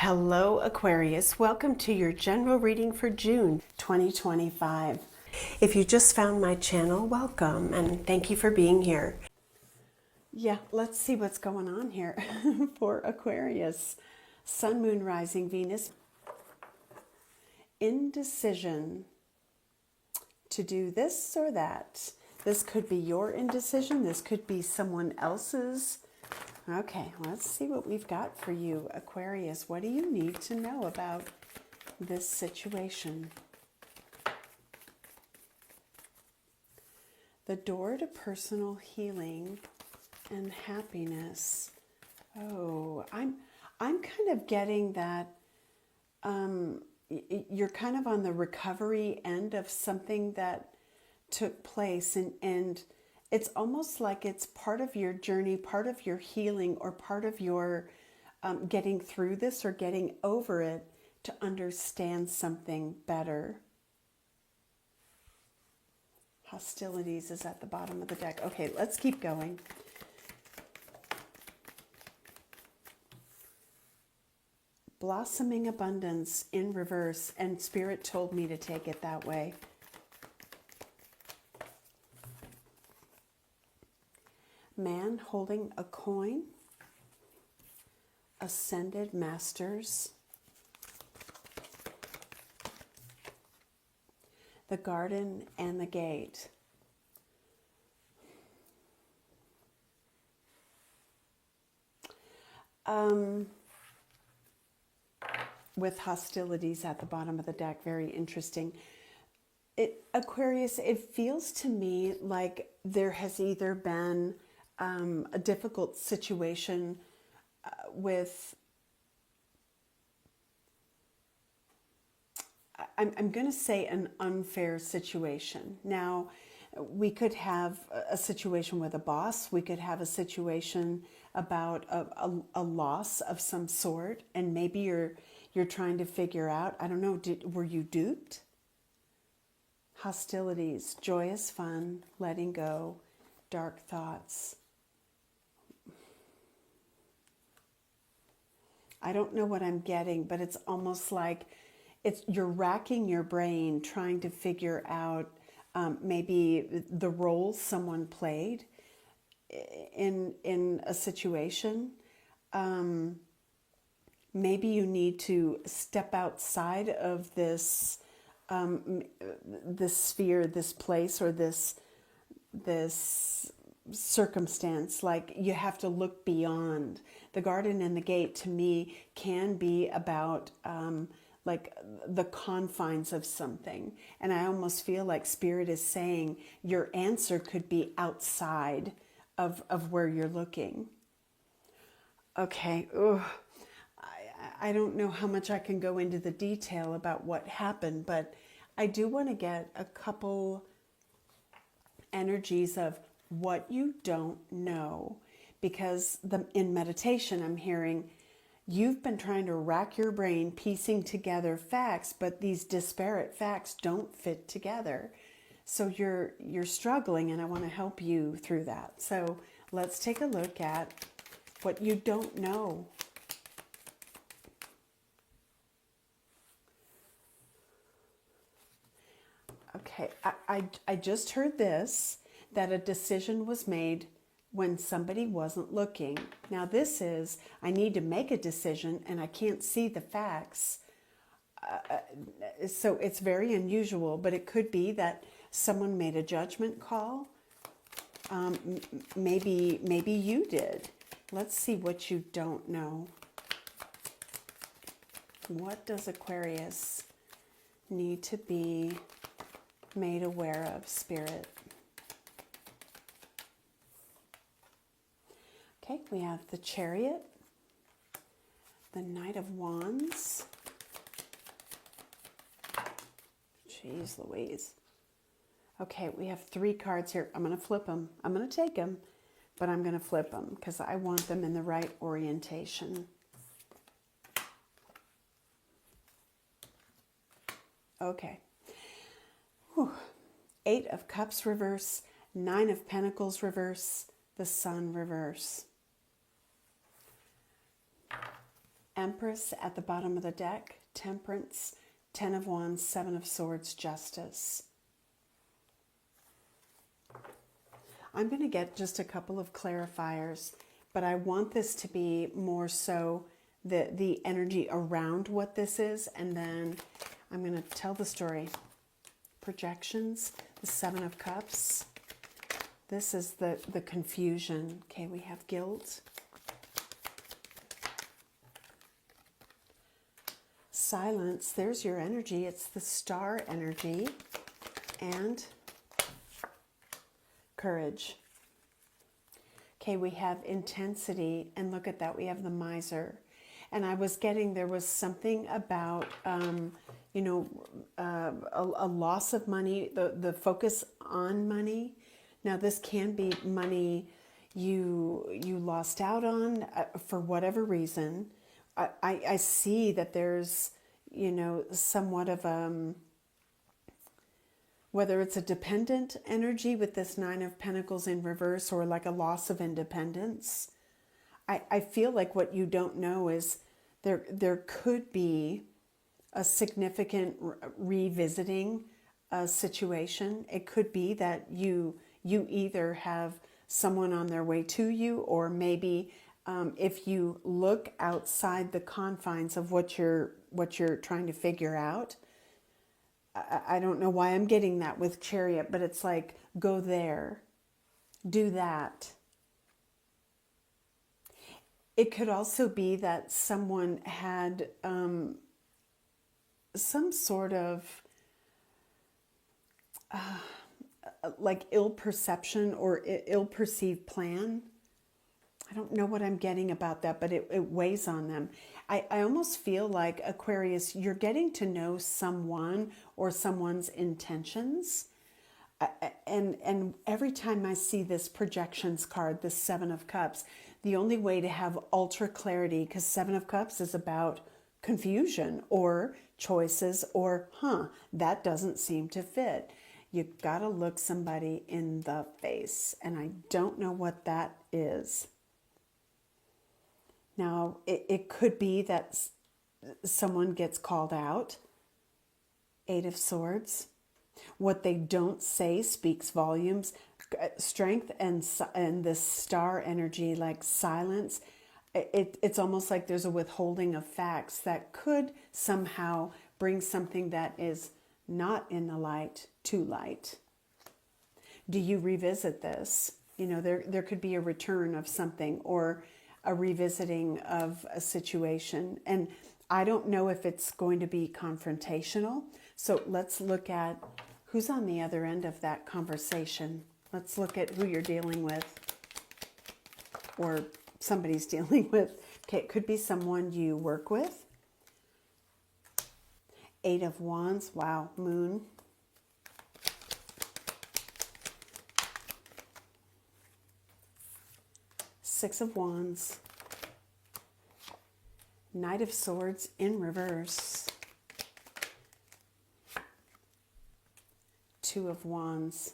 Hello Aquarius, welcome to your general reading for June 2025. If you just found my channel, welcome and thank you for being here. Yeah, let's see what's going on here for Aquarius. Sun, Moon, Rising, Venus. Indecision to do this or that. This could be your indecision. This could be someone else's. Okay, let's see what we've got for you, Aquarius. What do you need to know about this situation? The door to personal healing and happiness. Oh, I'm kind of getting that you're kind of on the recovery end of something that took place, and it's almost like it's part of your journey, part of your healing, or part of your getting through this or getting over it to understand something better. Hostilities is at the bottom of the deck. Okay, let's keep going. Blossoming abundance in reverse, and Spirit told me to take it that way. Man holding a coin, ascended masters, the garden and the gate. With hostilities at the bottom of the deck, very interesting. Aquarius, it feels to me like there has either been a difficult situation with, I'm going to say an unfair situation. Now, we could have a situation with a boss. We could have a situation about a loss of some sort, and maybe you're trying to figure out, I don't know, were you duped? Hostilities, joyous fun, letting go, dark thoughts. I don't know what I'm getting, but it's almost like you're racking your brain trying to figure out maybe the role someone played in a situation. Maybe you need to step outside of this this sphere, this place, or this circumstance. Like, you have to look beyond. The garden and the gate, to me, can be about like the confines of something. And I almost feel like Spirit is saying your answer could be outside of where you're looking. Okay. Ugh. I don't know how much I can go into the detail about what happened, but I do want to get a couple energies of what you don't know, because in meditation I'm hearing you've been trying to rack your brain piecing together facts, but these disparate facts don't fit together. So you're struggling, and I want to help you through that. So let's take a look at what you don't know. Okay, I just heard this, that a decision was made when somebody wasn't looking. Now this is, I need to make a decision and I can't see the facts. So it's very unusual, but it could be that someone made a judgment call. Maybe you did. Let's see what you don't know. What does Aquarius need to be made aware of, Spirit? Okay, we have the Chariot, the Knight of Wands. Jeez Louise. Okay, we have 3 cards here. I'm going to flip them. I'm going to take them, but I'm going to flip them because I want them in the right orientation. Okay. Whew. 8 of Cups reverse, 9 of Pentacles reverse, the Sun reverse. Empress at the bottom of the deck, Temperance, Ten of Wands, Seven of Swords, Justice. I'm going to get just a couple of clarifiers, but I want this to be more so the energy around what this is, and then I'm going to tell the story. Projections, the Seven of Cups. This is the confusion. Okay, we have guilt. Silence, there's your energy. It's the star energy. And courage. Okay, we have intensity, and look at that, we have the miser. And I was getting, there was something about, you know, a loss of money, the focus on money. Now, this can be money you lost out on for whatever reason. I see that there's, you know, somewhat of whether it's a dependent energy with this Nine of Pentacles in reverse, or like a loss of independence. I feel like what you don't know is there could be a significant revisiting a situation. It could be that you either have someone on their way to you, or maybe if you look outside the confines of what you're trying to figure out. I don't know why I'm getting that with Chariot, but it's like, go there, do that. It could also be that someone had some sort of like ill perception or ill-perceived plan. I don't know what I'm getting about that, but it weighs on them. I almost feel like, Aquarius, you're getting to know someone or someone's intentions. And every time I see this projections card, this Seven of Cups, the only way to have ultra clarity, because Seven of Cups is about confusion or choices or, that doesn't seem to fit. You've got to look somebody in the face, and I don't know what that is. Now, it could be that someone gets called out. Eight of Swords. What they don't say speaks volumes. Strength and this star energy, like silence, it's almost like there's a withholding of facts that could somehow bring something that is not in the light to light. Do you revisit this? You know, there could be a return of something, or a revisiting of a situation. And I don't know if it's going to be confrontational. So let's look at who's on the other end of that conversation. Let's look at who you're dealing with, or somebody's dealing with. Okay, it could be someone you work with. Eight of Wands, wow, Moon. Six of Wands. Knight of Swords in reverse. Two of Wands.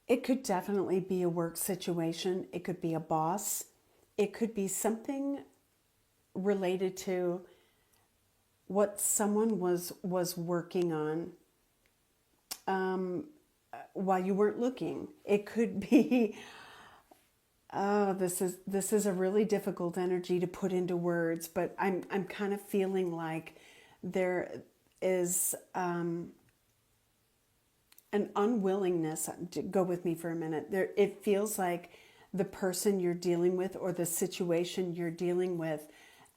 It could definitely be a work situation. It could be a boss. It could be something related to what someone was working on while you weren't looking. It could be, this is a really difficult energy to put into words, but I'm kind of feeling like there is an unwillingness. Go with me for a minute. It feels like the person you're dealing with, or the situation you're dealing with,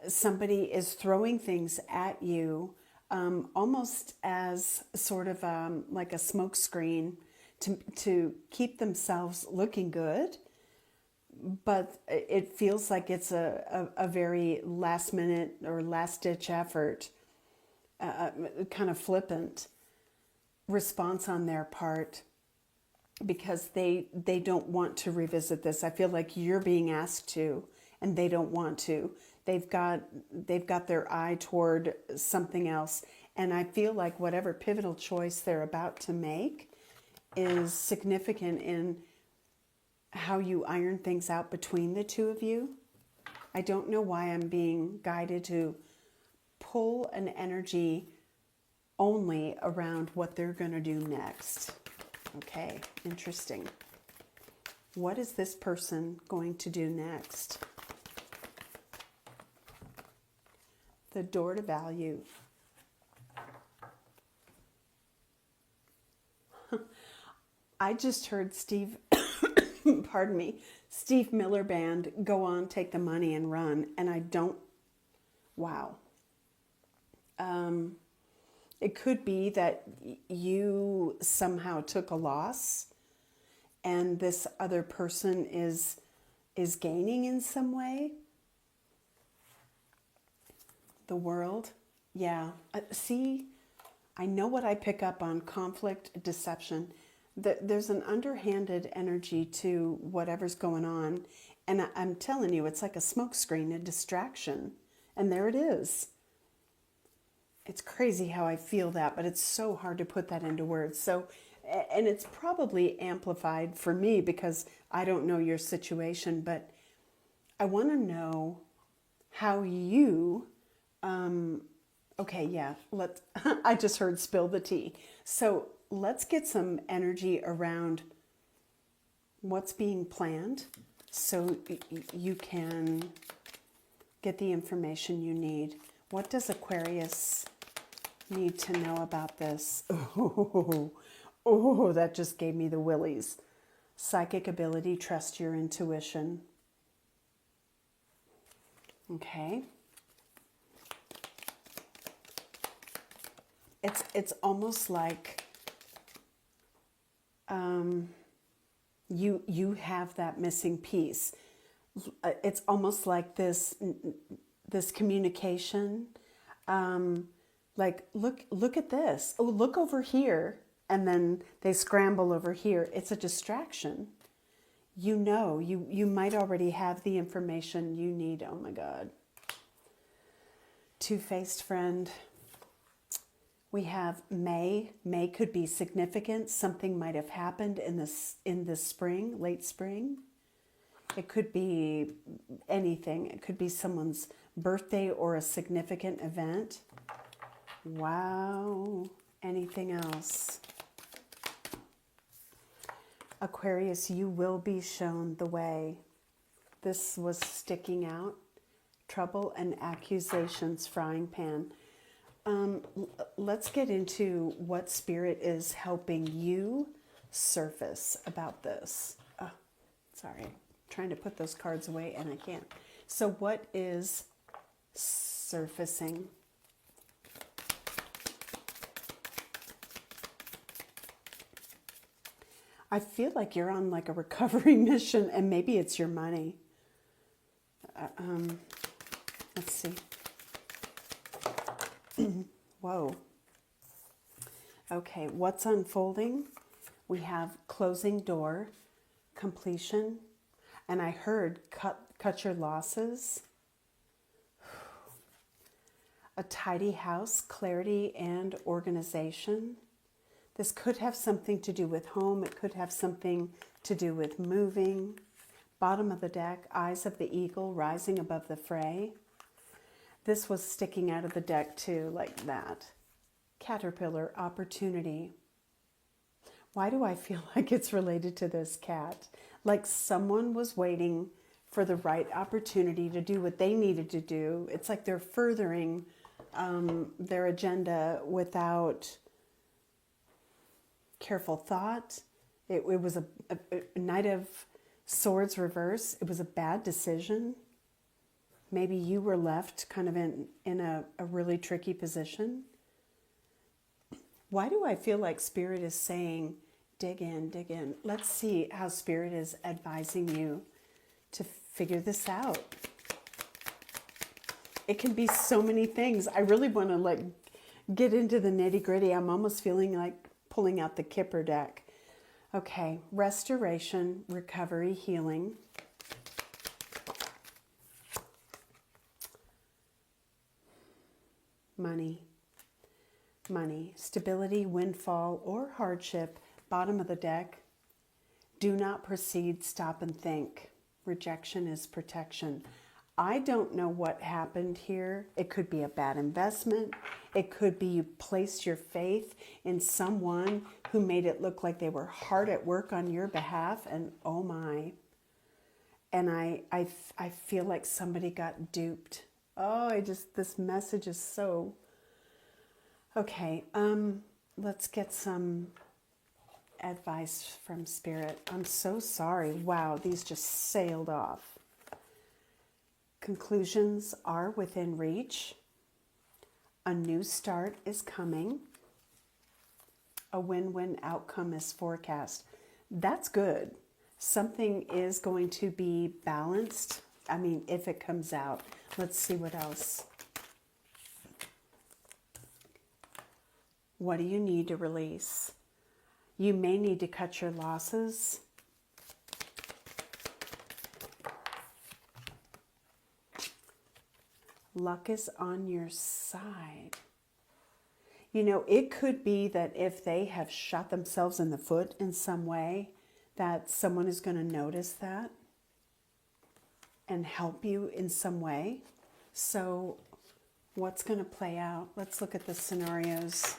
somebody is throwing things at you, almost as sort of like a smoke screen to keep themselves looking good. But it feels like it's a very last minute or last ditch effort, kind of flippant response on their part, because they don't want to revisit this. I feel like you're being asked to, and they don't want to. They've got their eye toward something else, and I feel like whatever pivotal choice they're about to make, is significant in how you iron things out between the two of you. I don't know why I'm being guided to pull an energy only around what they're going to do next. Okay, interesting. What is this person going to do next? The door to value. I just heard Steve, pardon me, Steve Miller Band, go on, take the money and run. And I don't, wow. It could be that you somehow took a loss and this other person is gaining in some way. The world. Yeah. See, I know what I pick up on: conflict, deception. There's an underhanded energy to whatever's going on. And I'm telling you, it's like a smokescreen, a distraction. And there it is. It's crazy how I feel that, but it's so hard to put that into words. So, and it's probably amplified for me because I don't know your situation, but I want to know how you, okay, yeah, I just heard spill the tea. So let's get some energy around what's being planned so you can get the information you need. What does Aquarius need to know about this? Oh, that just gave me the willies. Psychic ability, trust your intuition. Okay. It's almost like you have that missing piece. It's almost like this communication. Like, look at this. Oh, look over here. And then they scramble over here. It's a distraction. You know, you might already have the information you need. Oh my God. Two-faced friend. We have May. May could be significant. Something might have happened in the spring, late spring. It could be anything. It could be someone's birthday or a significant event. Wow. Anything else? Aquarius, you will be shown the way. This was sticking out. Trouble and accusations, frying pan. Let's get into what Spirit is helping you surface about this. Oh, sorry. I'm trying to put those cards away and I can't. So what is surfacing? I feel like you're on like a recovery mission and maybe it's your money. Let's see. Whoa. Okay, what's unfolding? We have closing door, completion, and I heard cut your losses. A tidy house, clarity and organization. This could have something to do with home. It could have something to do with moving. Bottom of the deck, eyes of the eagle rising above the fray. This was sticking out of the deck too, like that. Caterpillar, opportunity. Why do I feel like it's related to this cat? Like someone was waiting for the right opportunity to do what they needed to do. It's like they're furthering their agenda without careful thought. It was a Knight of Swords reverse. It was a bad decision. Maybe you were left kind of in a really tricky position. Why do I feel like Spirit is saying, dig in, dig in? Let's see how Spirit is advising you to figure this out. It can be so many things. I really want to like get into the nitty gritty. I'm almost feeling like pulling out the Kipper deck. Okay, restoration, recovery, healing. Money, stability, windfall, or hardship, bottom of the deck, do not proceed, stop and think. Rejection is protection. I don't know what happened here. It could be a bad investment. It could be you placed your faith in someone who made it look like they were hard at work on your behalf, and oh my. And I feel like somebody got duped. Oh, this message is so... Okay, let's get some advice from Spirit. I'm so sorry. Wow, these just sailed off. Conclusions are within reach. A new start is coming. A win-win outcome is forecast. That's good. Something is going to be balanced. I mean, if it comes out. Let's see what else. What do you need to release? You may need to cut your losses. Luck is on your side. You know, it could be that if they have shot themselves in the foot in some way, that someone is going to notice that and help you in some way. So what's going to play out? Let's look at the scenarios.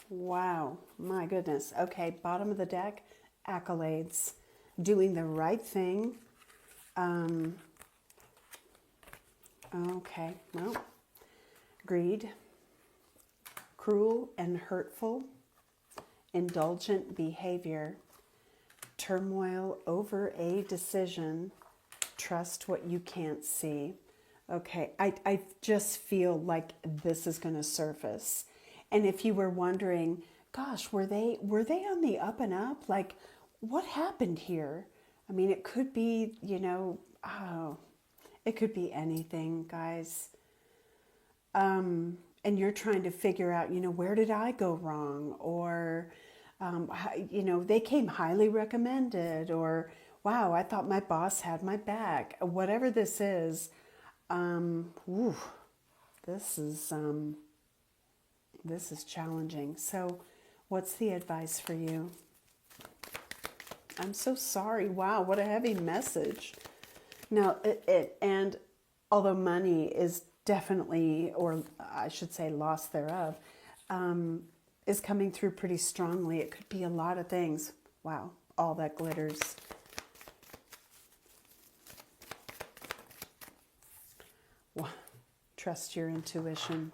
Wow, my goodness. Okay, bottom of the deck, accolades. Doing the right thing. Okay, well, greed, cruel and hurtful, indulgent behavior, turmoil over a decision, trust what you can't see. Okay, I just feel like this is going to surface. And if you were wondering, gosh, were they on the up and up? Like, what happened here? I mean, it could be, you know, it could be anything, guys. And you're trying to figure out, you know, where did I go wrong? Or, you know, they came highly recommended, or, wow, I thought my boss had my back. Whatever this is, this is challenging. So what's the advice for you? I'm so sorry. Wow, what a heavy message. Now, and although money is definitely, or I should say loss thereof, is coming through pretty strongly. It could be a lot of things. Wow, all that glitters. Wow. Trust your intuition.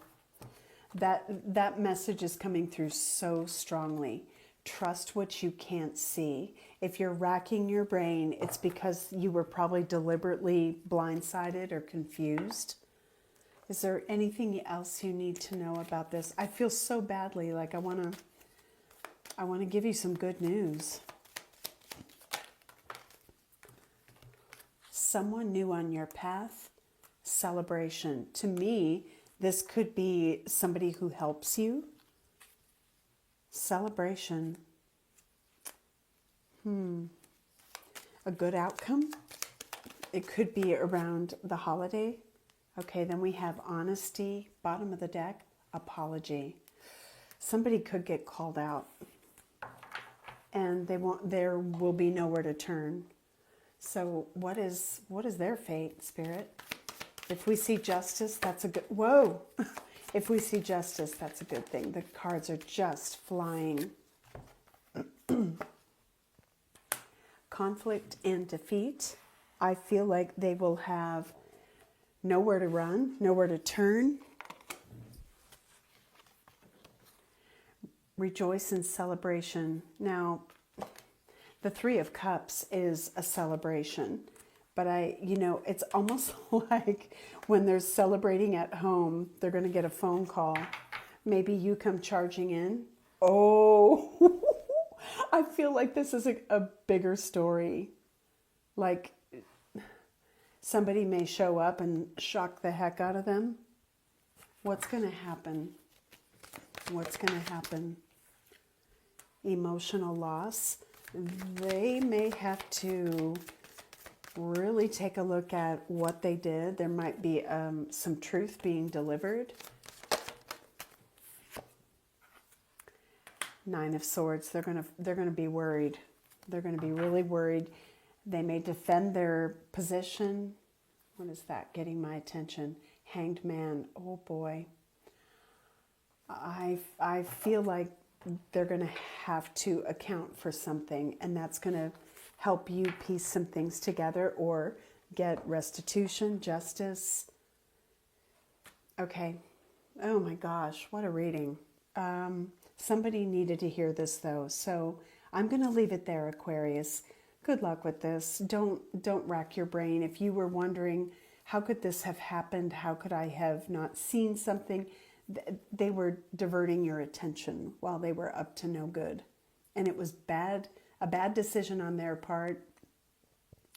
That message is coming through so strongly. Trust what you can't see. If you're racking your brain, it's because you were probably deliberately blindsided or confused. Is there anything else you need to know about this? I feel so badly, like I want to give you some good news. Someone new on your path, celebration. To me, this could be somebody who helps you. Celebration. A good outcome. It could be around the holiday. Okay, then we have honesty, bottom of the deck, apology. Somebody could get called out and there will be nowhere to turn. So what is their fate, Spirit? If we see justice, that's a good, whoa. If we see justice, that's a good thing. The cards are just flying. Conflict and defeat. I feel like they will have nowhere to run, nowhere to turn. Rejoice in celebration. Now, the Three of Cups is a celebration. But it's almost like when they're celebrating at home, they're going to get a phone call. Maybe you come charging in. Oh, I feel like this is a bigger story. Like somebody may show up and shock the heck out of them. What's going to happen? What's going to happen? Emotional loss. They may have to really take a look at what they did. There might be some truth being delivered. Nine of Swords. They're gonna be worried. They're gonna be really worried. They may defend their position. What is that getting my attention? Hanged Man. Oh boy. I feel like they're going to have to account for something, and that's going to help you piece some things together or get restitution, justice. Okay. Oh my gosh, what a reading. Somebody needed to hear this though, so I'm going to leave it there, Aquarius. Good luck with this. Don't rack your brain. If you were wondering, how could this have happened? How could I have not seen something? They were diverting your attention while they were up to no good. And it was a bad decision on their part,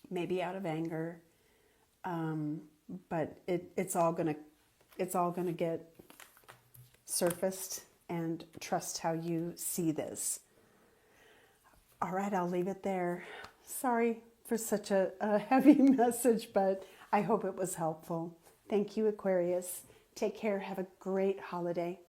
maybe out of anger. But it's all gonna get surfaced, and trust how you see this. All right, I'll leave it there. Sorry for such a heavy message, but I hope it was helpful. Thank you, Aquarius. Take care. Have a great holiday.